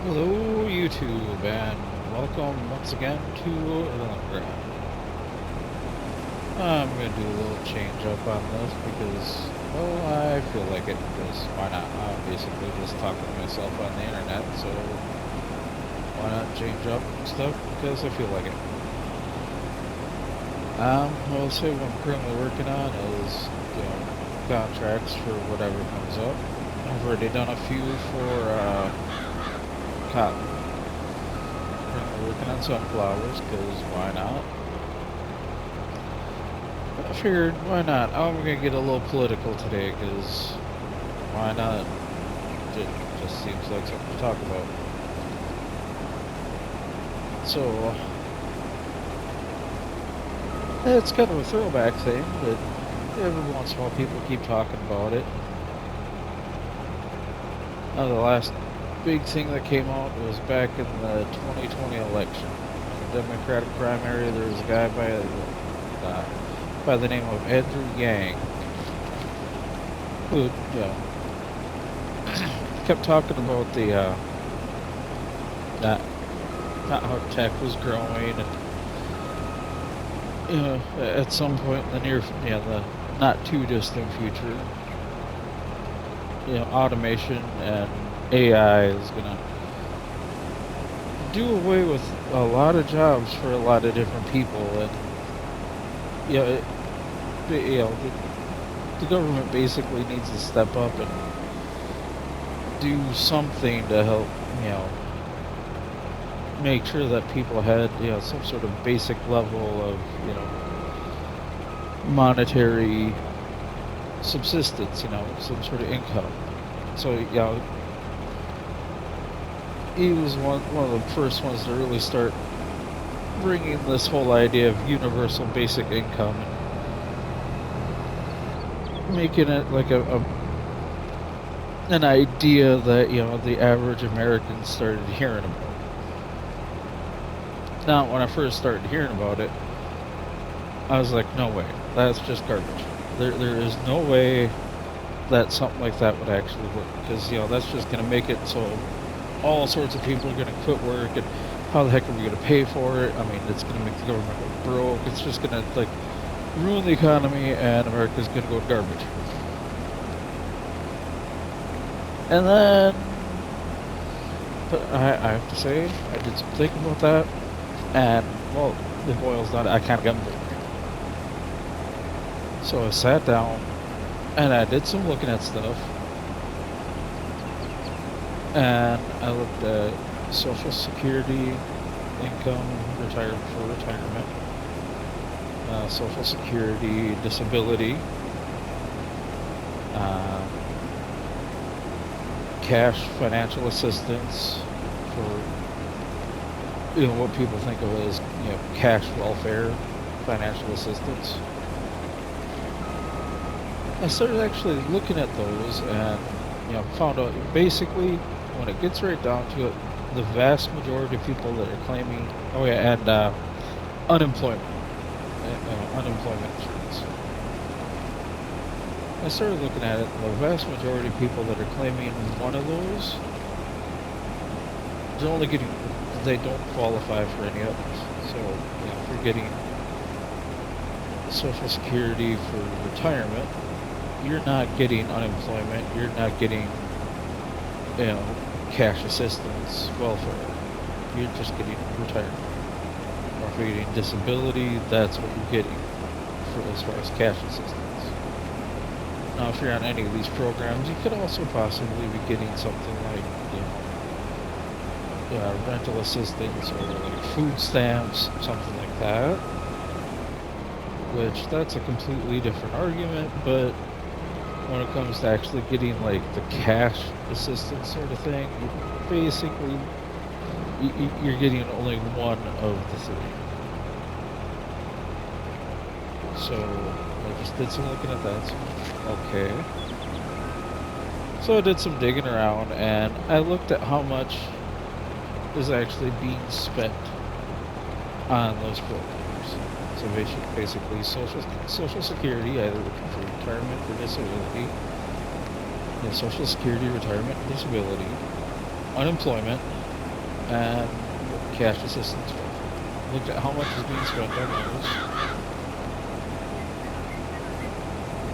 Hello, YouTube, and welcome once again to Erlengrat. I'm going to do a little change up on this because, well, I feel like it, because why not? I'm basically just talking to myself on the internet, so why not change up stuff because I feel like it. I'll say what I'm currently working on is, contracts for whatever comes up. I've already done a few for, cotton. Currently working on sunflowers, because why not? I figured, why not? I'm gonna get a little political today, because why not? It just seems like something to talk about. So, it's kind of a throwback thing, but every once in a while people keep talking about it. The last big thing that came out was back in the 2020 election. In the Democratic primary, there was a guy by the name of Andrew Yang, who, kept talking about not how tech was growing, and at some point in the not too distant future, automation and AI is gonna do away with a lot of jobs for a lot of different people, and you know, it, the government basically needs to step up and do something to help, make sure that people had, some sort of basic level of, monetary subsistence, some sort of income. So, he was one of the first ones to really start bringing this whole idea of universal basic income and making it like an idea that, the average American started hearing about. Now, when I first started hearing about it, I was like, no way, that's just garbage. There is no way that something like that would actually work, because, that's just going to make it so all sorts of people are going to quit work, and how the heck are we going to pay for it? I mean, it's going to make the government go broke. It's just going to, like, ruin the economy, and America's going to go to garbage. And then, but I have to say, I did some thinking about that, and, well, it boils down to I kind of got bored. So I sat down, and I did some looking at stuff, and I looked at Social Security, income, retirement, Social Security, disability, cash financial assistance for, what people think of as, cash welfare financial assistance. I started actually looking at those, and, found out basically when it gets right down to it, the vast majority of people that are claiming, and unemployment, unemployment insurance. I started looking at it, the vast majority of people that are claiming one of those, they don't qualify for any others. So, if you're getting Social Security for retirement, you're not getting unemployment, you're not getting, cash assistance, welfare. You're just getting retirement. Or if you're getting disability, that's what you're getting for as far as cash assistance. Now, if you're on any of these programs, you could also possibly be getting something like, rental assistance or like food stamps, something like that. Which, that's a completely different argument, but when it comes to actually getting like the cash assistance sort of thing, basically you're getting only one of the three. So I just did some looking at that. Okay. So I did some digging around, and I looked at how much is actually being spent on those programs. So basically, Social Security, either for retirement or disability, Social Security, retirement, disability, unemployment, and cash assistance. Looked at how much is being spent on those.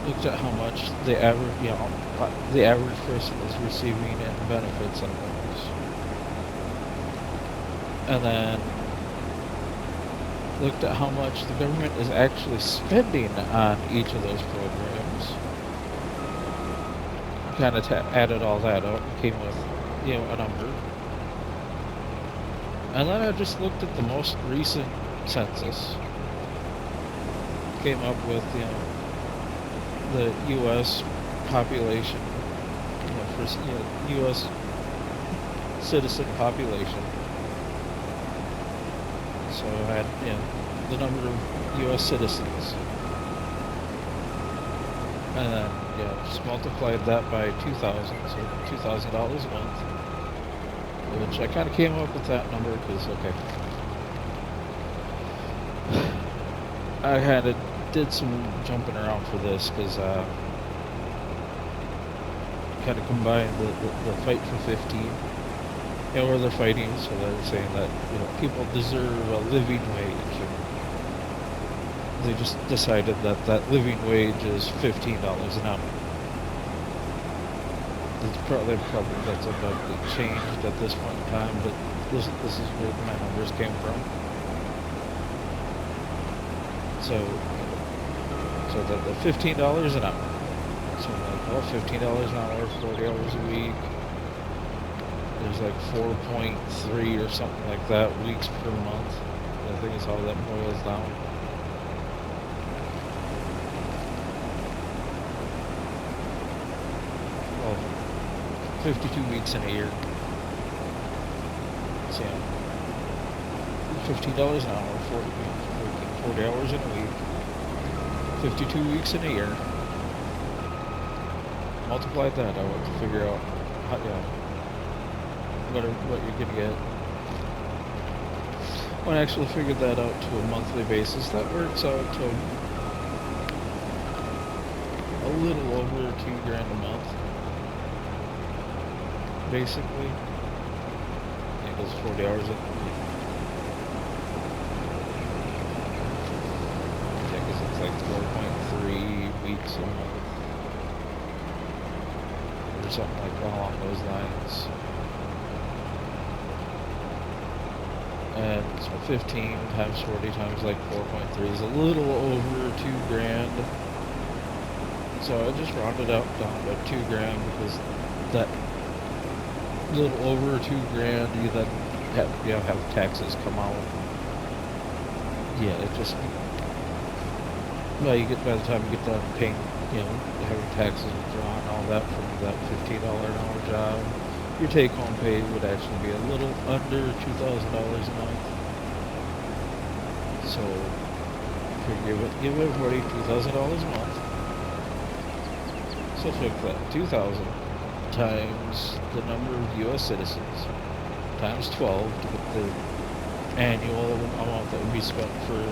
Looked at how much the average person is receiving in benefits on those, and then looked at how much the government is actually spending on each of those programs. Kind of added all that up and came with, a number. And then I just looked at the most recent census. Came up with, the U.S. population, U.S. citizen population. So I had, the number of U.S. citizens. And then, just multiplied that by 2,000, so $2,000 a month. Which I kind of came up with that number because, okay, I kind of did some jumping around for this because kind of combined the fight for 15, where they're fighting, so they're saying that, people deserve a living wage. And they just decided that that living wage is $15 an hour. That's about to changed at this point in time, but this is where my numbers came from. So the $15 an hour. So $15 an hour, 40 hours a week. There's like 4.3 or something like that weeks per month. I think is how that boils down. Well, 52 weeks in a year. So, $15 an hour, 40 hours in a week, 52 weeks in a year. Multiply that out to figure out how, what you're gonna get. When I actually figured that out to a monthly basis, that works out to a little over $2,000 a month. Basically, it goes 40 hours a week. Yeah, because it's like 4.3 weeks a month, or something like along those lines. And so 15 times 40 times like 4.3 is a little over $2,000. So I just rounded out down to $2,000 because that little over $2,000, you then have taxes come out. Yeah, it just, well, by the time you get done paying, having taxes withdrawn, all that from that $15 an hour job, your take-home pay would actually be a little under $2,000 a month. So, give everybody $2,000 a month. So take that 2,000 times the number of U.S. citizens times 12 to get the annual amount that would be spent for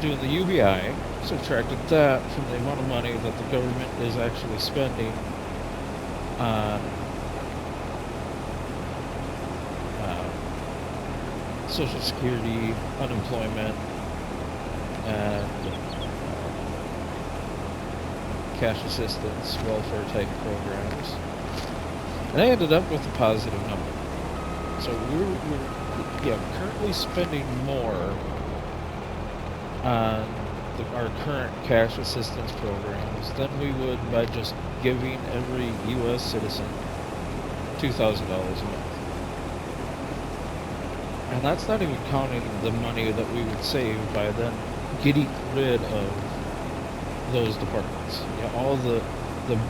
doing the UBI. Subtracted that from the amount of money that the government is actually spending on Social Security, unemployment, and cash assistance, welfare type programs. And I ended up with a positive number. So we're currently spending more on our current cash assistance programs than we would by just giving every U.S. citizen $2,000 a month. And that's not even counting the money that we would save by then getting rid of those departments. All the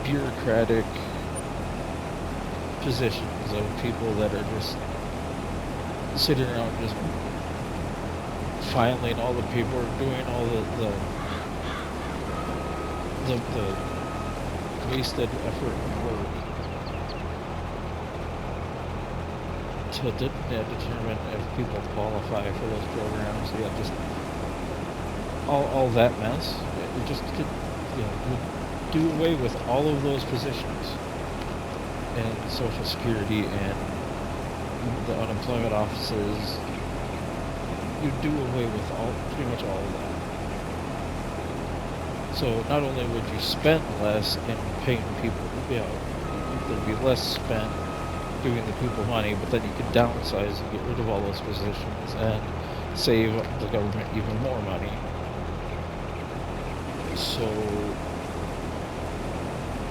bureaucratic positions of people that are just sitting around just filing all the paperwork, doing all the wasted effort and work to determine if people qualify for those programs. Just all that mess. It just could, do away with all of those positions in Social Security and the unemployment offices, you do away with pretty much all of that. So not only would you spend less in paying people, there'd be less spent giving the people money, but then you could downsize and get rid of all those positions and save the government even more money. So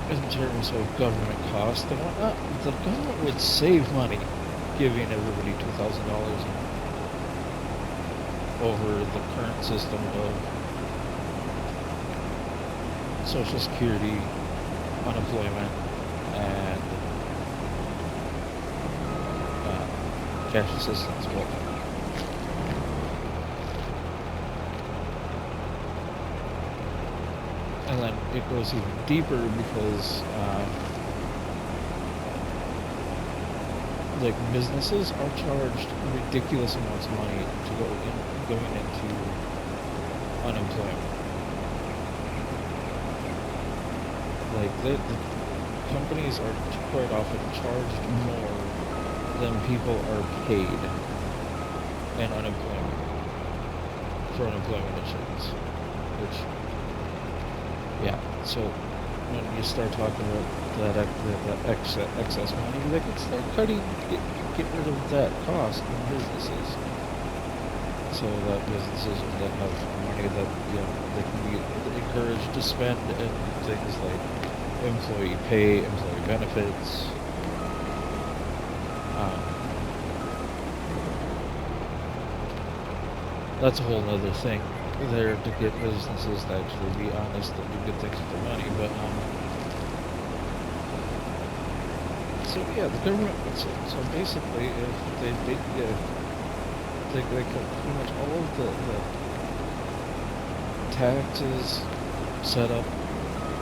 in terms of government costs and whatnot, the government would save money giving everybody $2,000 over the current system of Social Security, unemployment, and cash assistance. And then it goes even deeper because like businesses are charged ridiculous amounts of money to going into unemployment. Like the companies are quite often charged more than people are paid in unemployment for unemployment insurance, which, yeah. So when you start talking about that excess money, they can start get rid of that cost in businesses, so that businesses that have money that they can be encouraged to spend in things like employee pay, employee benefits. That's a whole other thing there to get businesses to actually be honest and do good things with their money. But so yeah, the government. So basically, if they cut pretty much all of the taxes set up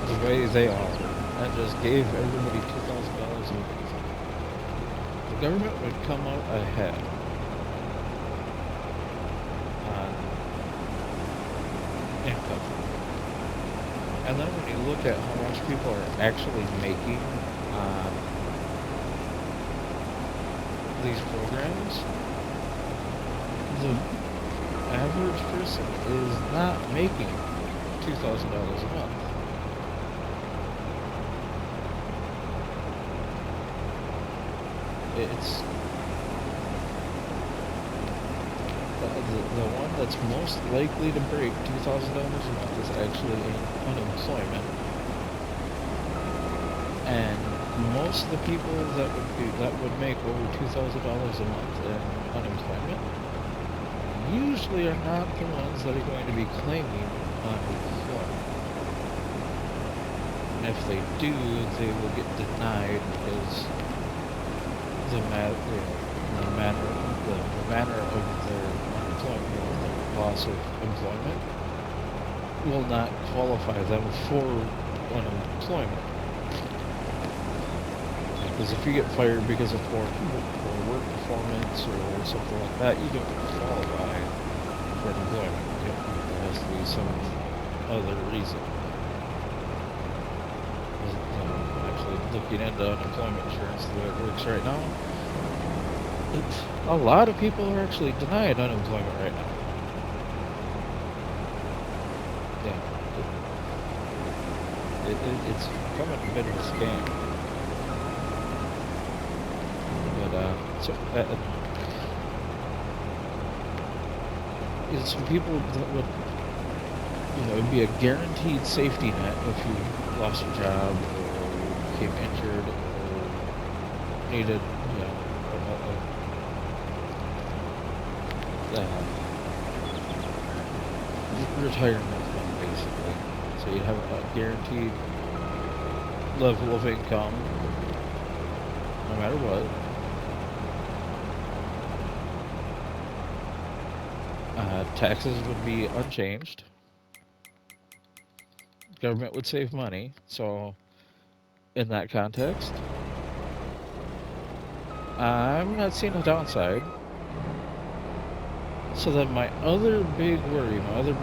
the way they are, and just gave everybody $2,000 a week, the government would come out ahead on income. And then when you look at how much people are actually making on these programs, the average person is not making $2,000 a month. It's the one that's most likely to break $2,000 a month is actually in unemployment, and most of the people that would make over $2,000 a month in unemployment usually are not the ones that are going to be claiming unemployment. And if they do, they will get denied because the manner of their unemployment, their loss of employment, will not qualify them for unemployment. Because if you get fired because of poor work performance or something like that, you don't qualify for employment. There has to be some other reason. Actually, looking into unemployment insurance, the way it works right now, a lot of people are actually denied unemployment right now. Yeah, it's becoming a bit of a scam. So some people that would, it'd be a guaranteed safety net if you lost your job or became injured or needed, retirement fund, basically. So you'd have a guaranteed level of income, no matter what. Taxes would be unchanged. Government would save money. So, in that context, I'm not seeing a downside. So then my other big worry, the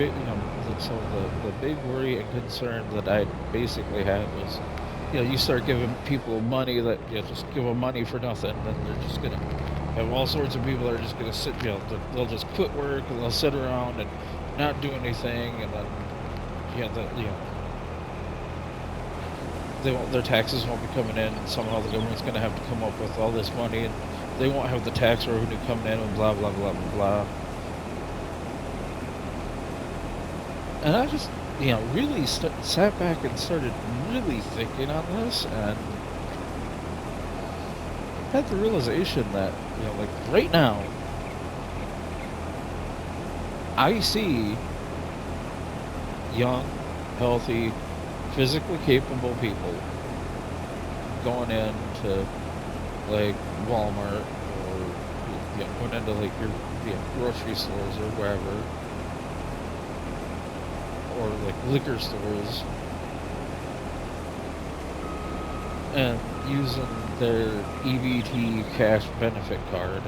big worry and concern that I basically had was, you start giving people money that, just give them money for nothing, then they're just gonna, have all sorts of people that are just gonna sit, they'll just quit work and they'll sit around and not do anything, and then their taxes won't be coming in, and somehow the government's gonna have to come up with all this money, and they won't have the tax revenue coming in, and blah blah blah blah blah. And I just, really sat back and started really thinking on this, and had the realization that, like right now, I see young, healthy, physically capable people going into like Walmart, or going into like your grocery stores or wherever, or like liquor stores, and using their EBT cash benefit card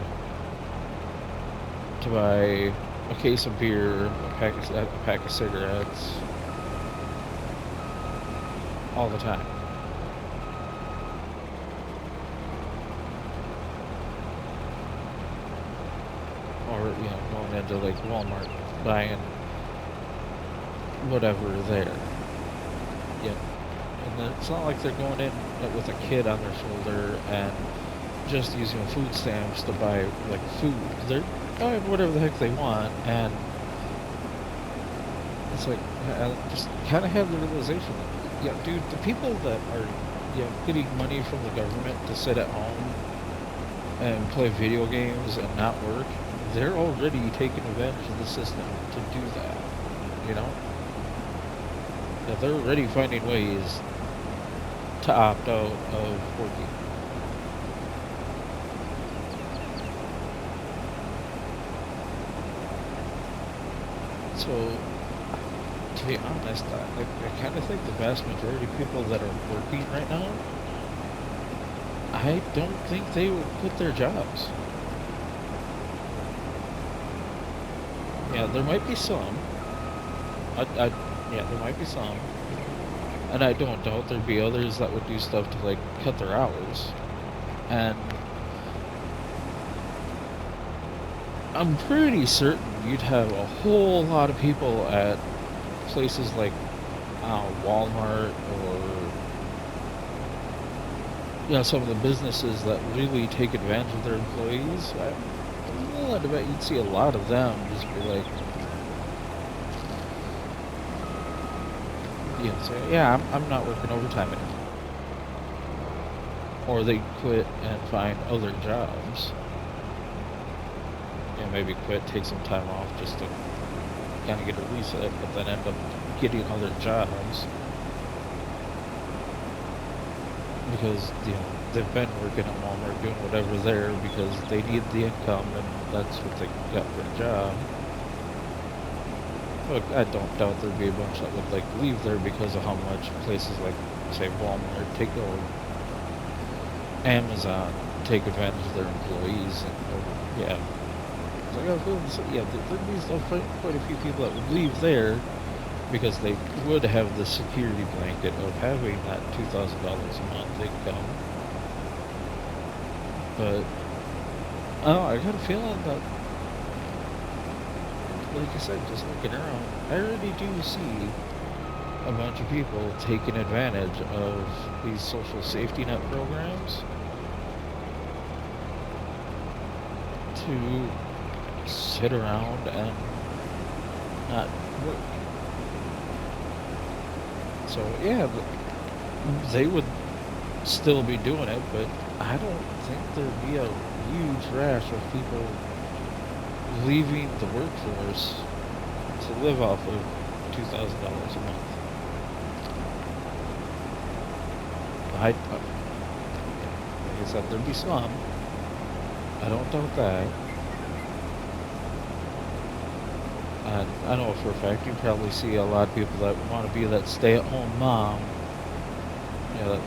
to buy a case of beer, a pack of cigarettes, all the time. Or, going into like Walmart, buying whatever there. Yeah. And it's not like they're going in with a kid on their shoulder and just using food stamps to buy like food. They're buying whatever the heck they want, and it's like, I just kind of have the realization that, dude, the people that are, getting money from the government to sit at home and play video games and not work, they're already taking advantage of the system to do that, Yeah, they're already finding ways to opt out of working. So, to be honest, I kind of think the vast majority of people that are working right now, I don't think they would quit their jobs. Yeah, there might be some. Yeah, there might be some. And I don't doubt there'd be others that would do stuff to, like, cut their hours. And I'm pretty certain you'd have a whole lot of people at places like Walmart, or some of the businesses that really take advantage of their employees. I bet you'd see a lot of them just be like, say, yeah, I'm not working overtime anymore. Or they quit and find other jobs. Maybe quit, take some time off just to kind of get a reset, but then end up getting other jobs. Because, they've been working at Walmart doing whatever there because they need the income, and that's what they got for a job. Look, I don't doubt there'd be a bunch that would, like, leave there because of how much places like, say, Walmart, or Amazon take advantage of their employees, and, there'd be quite a few people that would leave there because they would have the security blanket of having that $2,000 a month income. But I got a feeling that, like I said, just looking around, I already do see a bunch of people taking advantage of these social safety net programs to sit around and not work. So yeah, they would still be doing it, but I don't think there'd be a huge rash of people leaving the workforce to live off of $2,000 a month. Like I said, there'd be some. I don't doubt that. And I know for a fact you probably see a lot of people that want to be that stay-at-home mom. That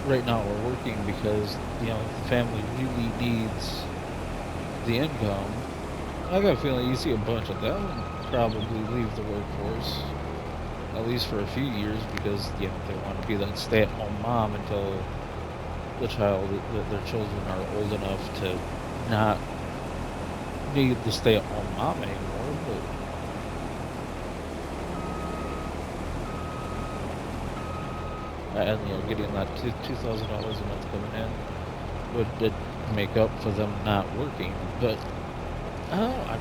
right now are working because, the family really needs the income. I got a feeling you see a bunch of them probably leave the workforce, at least for a few years, because, they want to be that stay-at-home mom until the child, that their children are old enough to not need the stay-at-home mom anymore, but and getting that $2,000 a month coming in would make up for them not working. But I don't know, I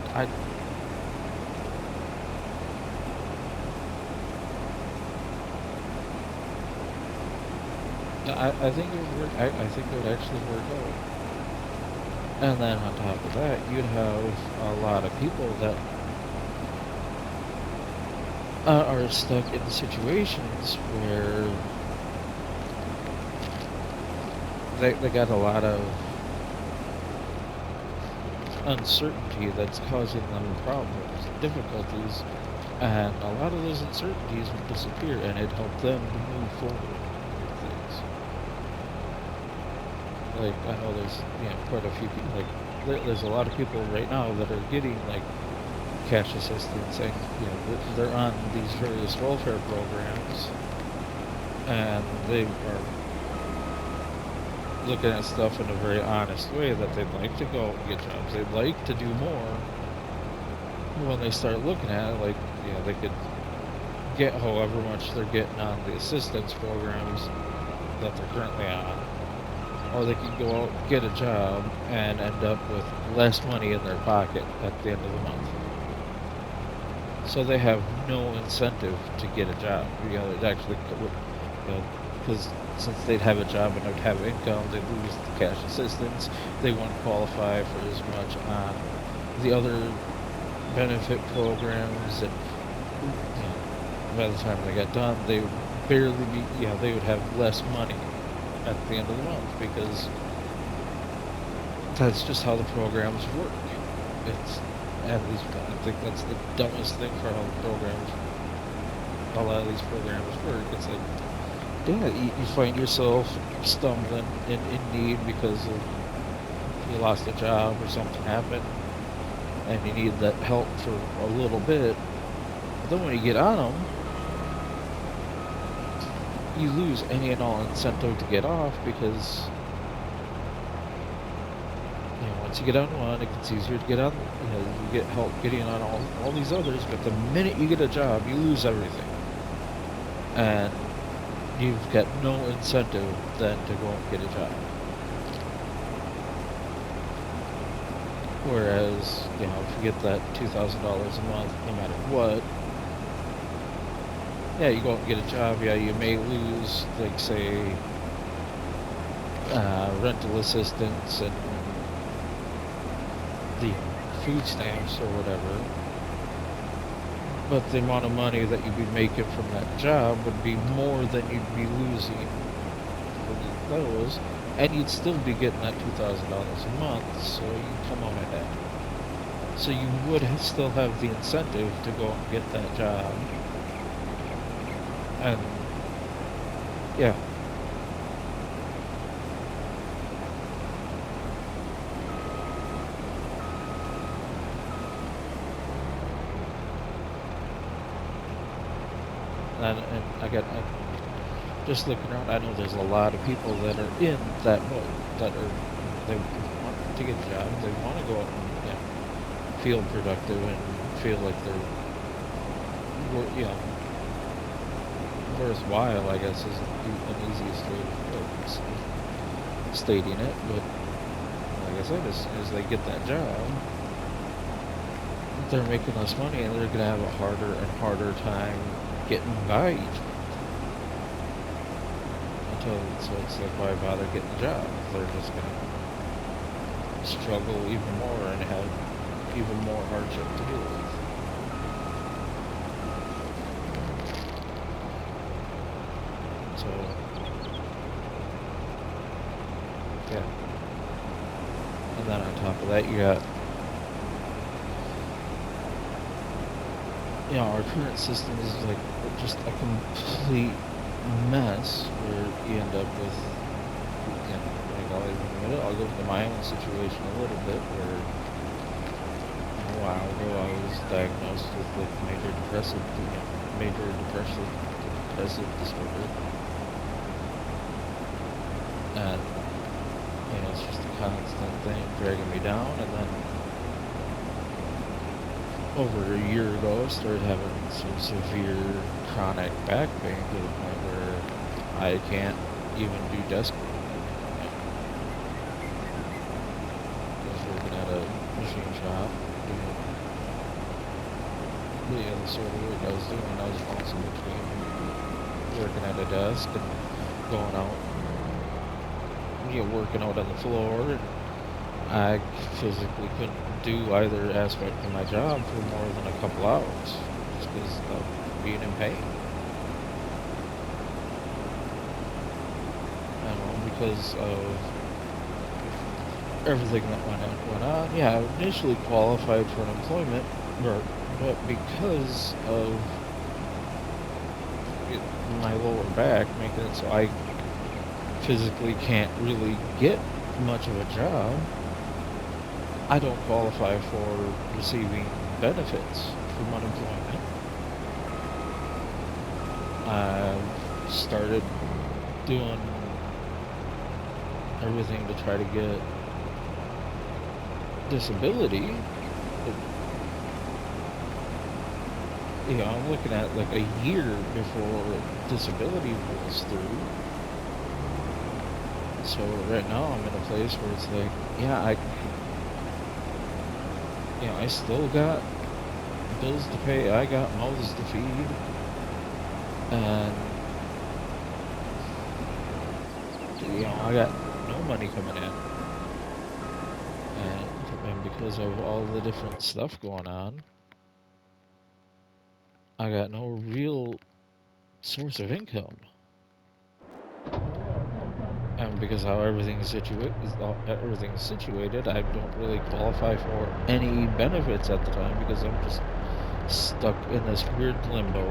think it would work. I think it would actually work out. And then on top of that, you'd have a lot of people that are stuck in situations where they got a lot of uncertainty that's causing them problems, difficulties, and a lot of those uncertainties would disappear, and it'd help them to move forward with things. Like, I know there's quite a few people, like there's a lot of people right now that are getting like cash assistance, and they're on these various welfare programs, and they are looking at stuff in a very honest way, that they'd like to go and get jobs, they'd like to do more. When they start looking at it, like, they could get however much they're getting on the assistance programs that they're currently on, or they could go out and get a job and end up with less money in their pocket at the end of the month. So they have no incentive to get a job. It actually, because since they'd have a job and they'd have income, they'd lose the cash assistance. They wouldn't qualify for as much on the other benefit programs, and by the time they got done, they would barely be. They would have less money at the end of the month, because that's just how the programs work. It's At least I think that's the dumbest thing for how the programs, a lot of these programs work. It's like, you find yourself stumbling in need because of you lost a job or something happened, and you need that help for a little bit. But then when you get on them, you lose any and all incentive to get off, because once you get on one, it gets easier to get on. You get help getting on all these others. But the minute you get a job, you lose everything, and you've got no incentive then to go and get a job. Whereas, if you get that $2,000 a month, no matter what, you go out and get a job. You may lose, like, say, rental assistance and the food stamps or whatever, but the amount of money that you'd be making from that job would be more than you'd be losing for those, and you'd still be getting that $2,000 a month, so you'd come out ahead. So you would still have the incentive to go and get that job, and and I'm just looking around, I know there's a lot of people that are in that mode, they want to get a job, they want to go out and feel productive and feel like they're worthwhile, I guess, is an easiest way of stating it. But like I said, as soon as they get that job, they're making less money, and they're going to have a harder and harder time getting by each month. So it's like, why bother getting a job? They're just going to struggle even more and have even more hardship to deal with. So, and then on top of that, you got, our current system is like just a complete mess, where you end up with, like, I'll go into my own situation a little bit, where a while ago I was diagnosed with like major depressive disorder, and You know, it's just a constant thing dragging me down, and then over a year ago, I started having some severe chronic back pain to the point where I can't even do desk work. I was working at a machine shop, doing the sort of work I was doing. I was bouncing between working at a desk and going out, working out on the floor, and I physically couldn't do either aspect of my job for more than a couple hours just because of being in pain. I don't know, because of everything that went on. Yeah, I initially qualified for unemployment, but because of my lower back making it so I physically can't really get much of a job, I don't qualify for receiving benefits from unemployment. I started doing everything to try to get disability. You know, I'm looking at like a year before disability rolls through. So right now I'm in a place where it's like, yeah, I still got bills to pay, I got mouths to feed, and I got no money coming in, and because of all the different stuff going on, I got no real source of income. And because how everything's situated, I don't really qualify for any benefits at the time because I'm just stuck in this weird limbo.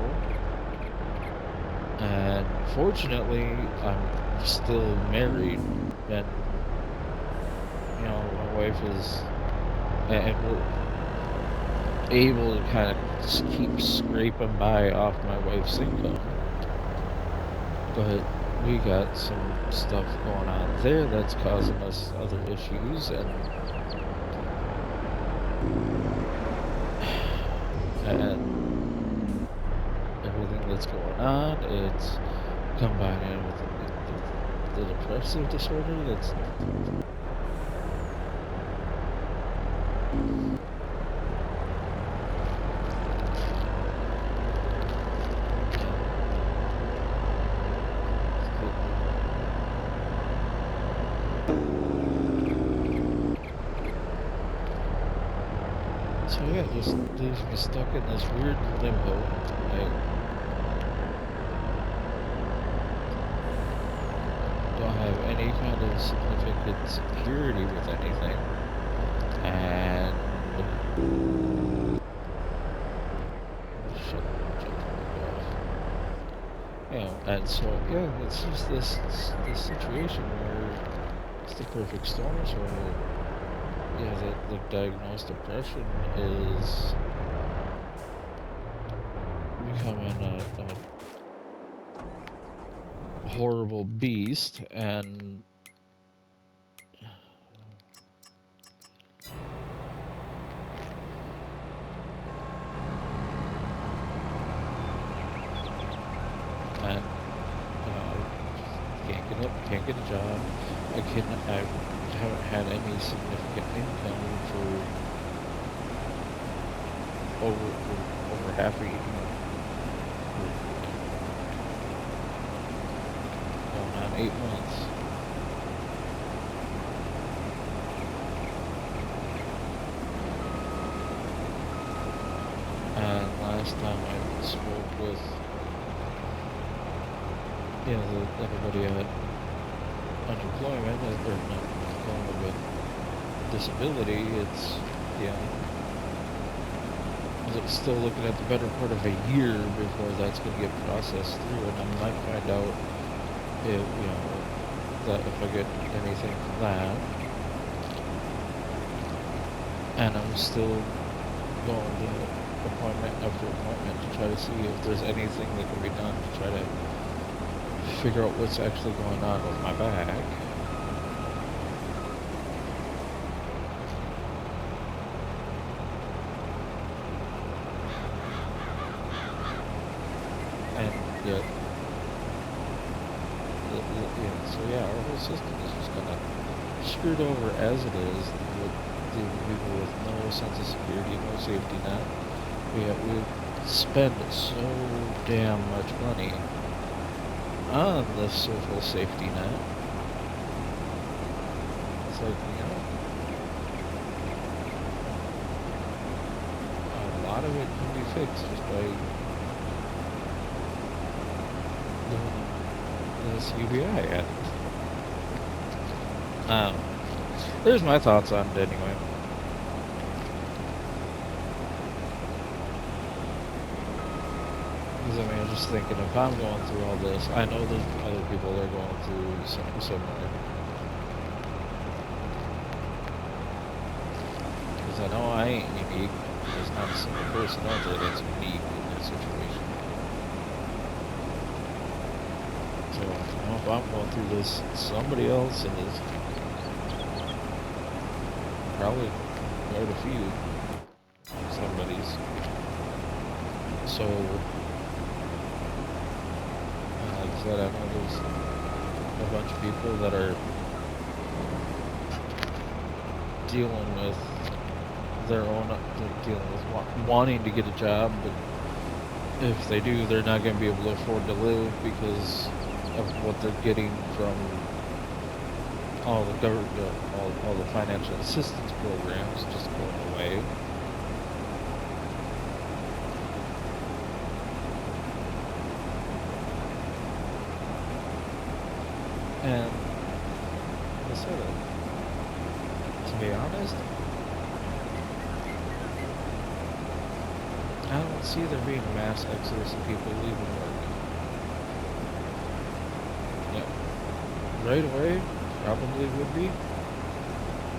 And fortunately, I'm still married, and my wife is, and we're able to kind of just keep scraping by off my wife's income. But we got some stuff going on there that's causing us other issues, and everything that's going on, it's combining with the depressive disorder that's so yeah, just leaves me stuck in this weird limbo. I don't have any kind of significant security with anything, and shut and so yeah, it's just this situation where it's the perfect storm. So the diagnosed depression is becoming a horrible beast, and can't get a job. I haven't had any significant income for over half a year. Going on 8 months. And last time I spoke with everybody at unemployment, or not unemployment, but disability, it's it's still looking at the better part of a year before that's going to get processed through, and I might find out if that if I get anything from that, and I'm still going to appointment after appointment to try to see if there's anything that can be done to try to figure out what's actually going on with my back. screwed over as it is with the people with no sense of security, no safety net. We spend so damn much money on the social safety net. It's like, a lot of it can be fixed just by doing this UBI ad. There's my thoughts on it anyway. Because, I mean, I'm just thinking, if I'm going through all this, I know there's other people that are going through something similar. Because I know I ain't unique. There's not a single person out there that's unique in this situation. So, if I'm going through this, somebody else is. Probably quite a few somebody's. So, like I said, I know there's a bunch of people that are dealing with their own, dealing with wanting to get a job, but if they do, they're not going to be able to afford to live because of what they're getting from all the government, all the financial assistance programs just going away. And like I said, to be honest, I don't see there being a mass exodus of people leaving work. Yeah, right away. Probably would be,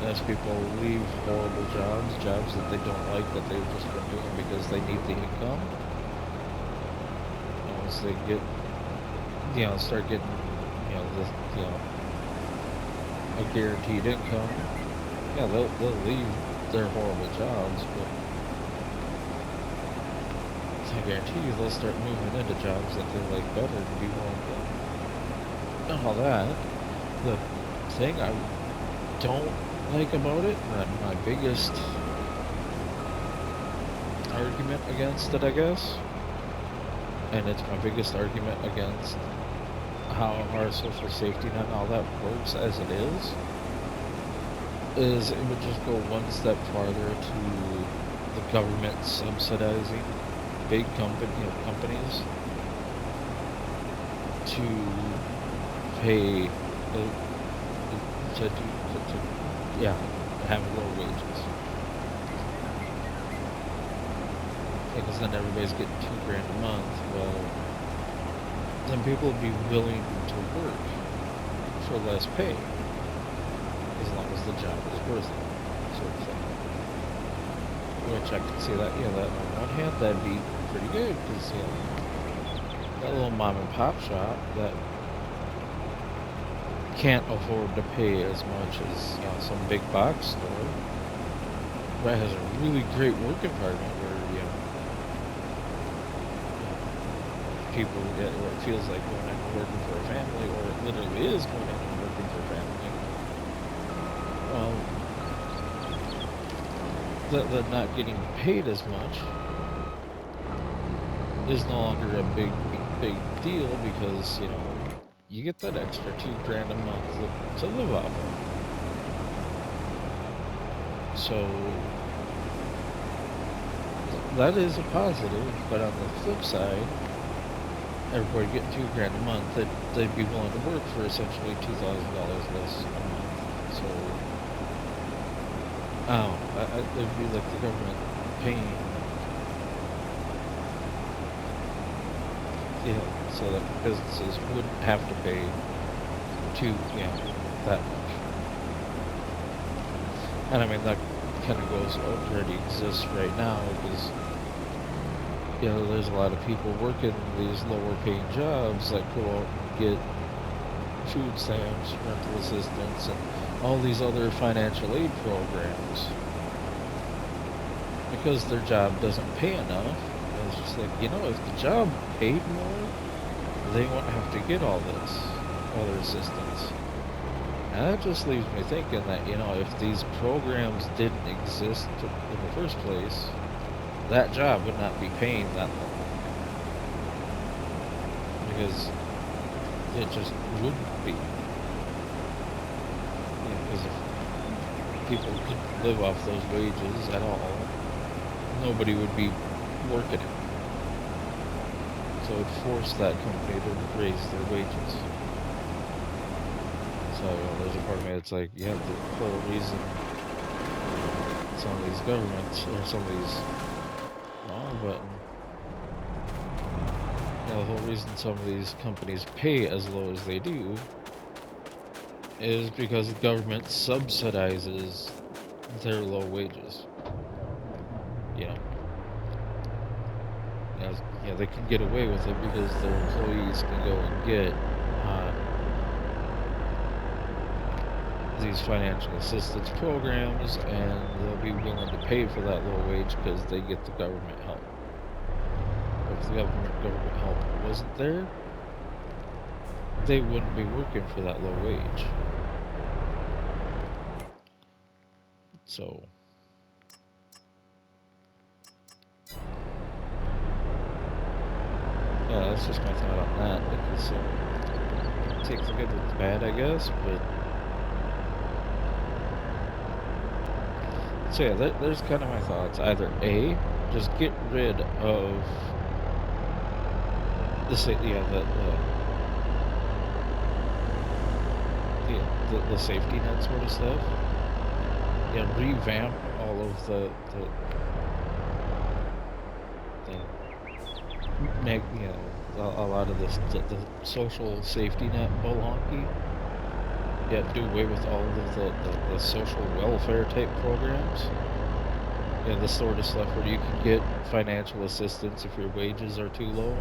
as people leave horrible jobs that they don't like, that they've just been doing because they need the income. And once they get, start getting, a guaranteed income, yeah, they'll leave their horrible jobs, but I guarantee you they'll start moving into jobs that they like better to be willing to, and all that. The thing I don't like about it, my biggest argument against it, I guess, and it's my biggest argument against how our social safety net and all that works as it is it would just go one step farther to the government subsidizing big companies to pay have low wages, because then everybody's getting $2,000 a month. Well, then people would be willing to work for less pay as long as the job is worth it, sort of thing. Which I can see that, that on one hand that'd be pretty good, because that little mom and pop shop that can't afford to pay as much as some big box store that has a really great work environment where people get where it feels like going in and working for a family, or it literally is going in and working for a family. That not getting paid as much is no longer a big deal, because you get that extra $2,000 a month to live off of. So that is a positive, but on the flip side, everybody getting $2,000 a month, they'd be willing to work for essentially $2,000 less a month. So it'd be like the government paying, so that businesses wouldn't have to pay that much. And I mean, that kind of already exists right now, because there's a lot of people working these lower paying jobs that go out and get food stamps, rental assistance, and all these other financial aid programs because their job doesn't pay enough. It's just like, if the job paid more, they won't have to get all this other assistance. And that just leaves me thinking that, you know, if these programs didn't exist in the first place, that job would not be paying that low. Because it just wouldn't be. Because if people couldn't live off those wages at all, nobody would be working it. So it would force that company to raise their wages. So there's a part of me that's like, yeah, the whole reason some of these governments, or some of these wrong button, you know, the whole reason some of these companies pay as low as they do is because the government subsidizes their low wages. You know, yeah, they can get away with it because their employees can go and get these financial assistance programs, and they'll be willing to pay for that low wage because they get the government help. If the government help wasn't there, they wouldn't be working for that low wage. So yeah, that's just my thought on that. Because take the good with the bad, I guess. But so yeah, there's kind of my thoughts. Either A, just get rid of the the safety net sort of stuff. Yeah, revamp all of make, you know, a lot of this the social safety net malarkey. Yeah, do away with all of the social welfare type programs. Yeah, the sort of stuff where you can get financial assistance if your wages are too low,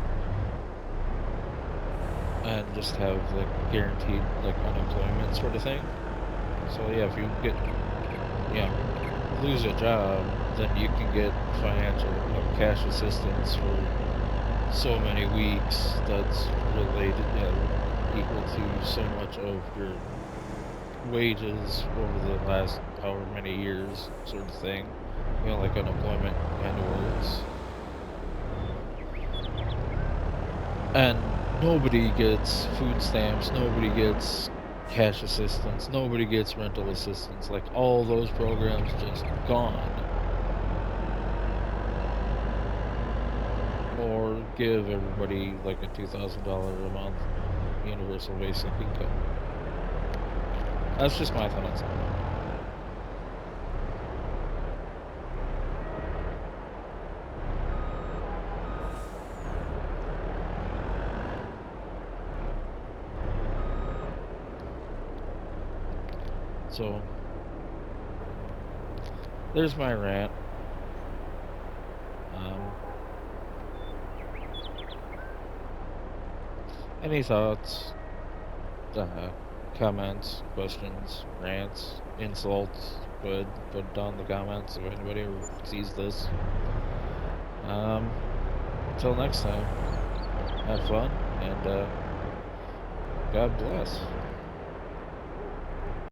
and just have like guaranteed like unemployment sort of thing. So yeah, if you get, yeah, lose a job, then you can get financial, you know, cash assistance for so many weeks that's related, you know, equal to so much of your wages over the last however many years, sort of thing. You know, like unemployment kind of works. And nobody gets food stamps, nobody gets cash assistance, nobody gets rental assistance. Like, all those programs just gone. Or give everybody like a $2,000 a month universal basic income. That's just my thoughts on it. So, there's my rant. Um, any thoughts, uh, comments, questions, rants, insults? Go ahead, put it down in the comments if anybody ever sees this. Until next time, have fun, and God bless.